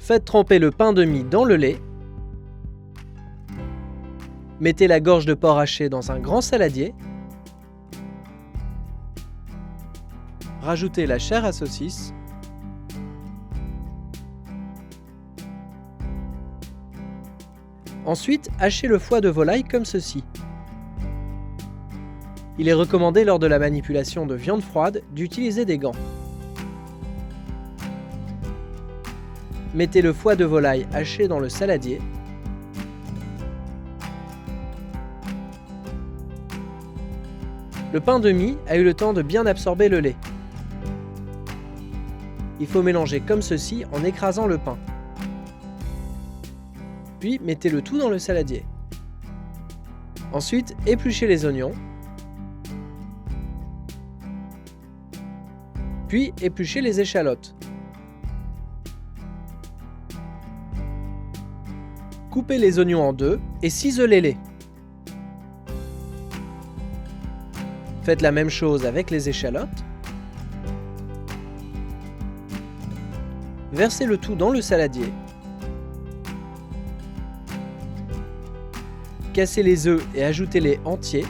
Faites tremper le pain de mie dans le lait. Mettez la gorge de porc haché dans un grand saladier. Rajoutez la chair à saucisse. Ensuite, hachez le foie de volaille comme ceci. Il est recommandé lors de la manipulation de viande froide d'utiliser des gants. Mettez le foie de volaille haché dans le saladier. Le pain de mie a eu le temps de bien absorber le lait. Il faut mélanger comme ceci en écrasant le pain. Puis mettez le tout dans le saladier. Ensuite, épluchez les oignons. Puis épluchez les échalotes. Coupez les oignons en deux et ciselez-les. Faites la même chose avec les échalotes. Versez le tout dans le saladier. Cassez les œufs et ajoutez-les entiers.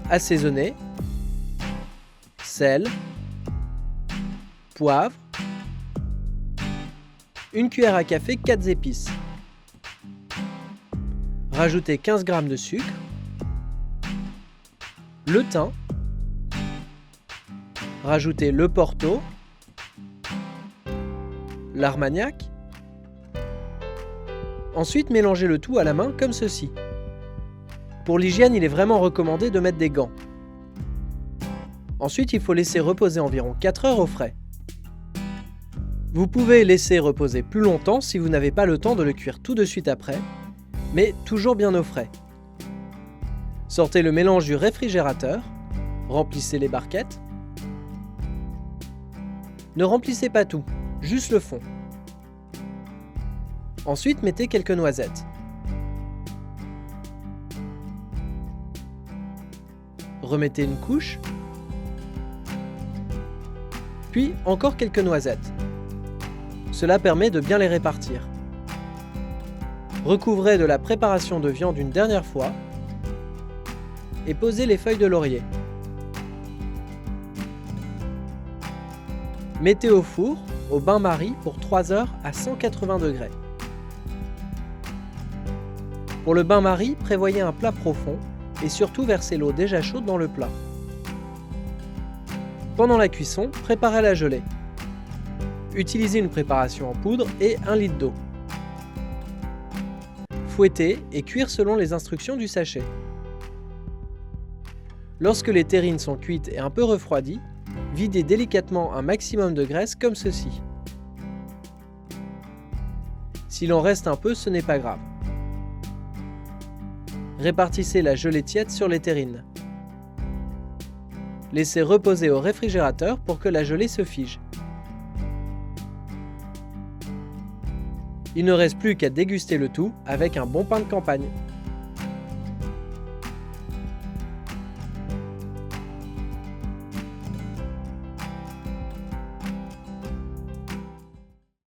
Assaisonnez. Sel. Poivre. Une cuillère à café 4 épices. Rajoutez 15 g de sucre. Le thym. Rajoutez le porto. L'armagnac. Ensuite, mélangez le tout à la main comme ceci. Pour l'hygiène, il est vraiment recommandé de mettre des gants. Ensuite, il faut laisser reposer environ 4 heures au frais. Vous pouvez laisser reposer plus longtemps si vous n'avez pas le temps de le cuire tout de suite après, mais toujours bien au frais. Sortez le mélange du réfrigérateur, remplissez les barquettes. Ne remplissez pas tout, juste le fond. Ensuite, mettez quelques noisettes. Remettez une couche. Puis encore quelques noisettes. Cela permet de bien les répartir. Recouvrez de la préparation de viande une dernière fois et posez les feuilles de laurier. Mettez au four, au bain-marie pour 3 heures à 180 degrés. Pour le bain-marie, prévoyez un plat profond et surtout versez l'eau déjà chaude dans le plat. Pendant la cuisson, préparez la gelée. Utilisez une préparation en poudre et 1 litre d'eau. Fouettez et cuire selon les instructions du sachet. Lorsque les terrines sont cuites et un peu refroidies, videz délicatement un maximum de graisse comme ceci. S'il en reste un peu, ce n'est pas grave. Répartissez la gelée tiède sur les terrines. Laissez reposer au réfrigérateur pour que la gelée se fige. Il ne reste plus qu'à déguster le tout avec un bon pain de campagne.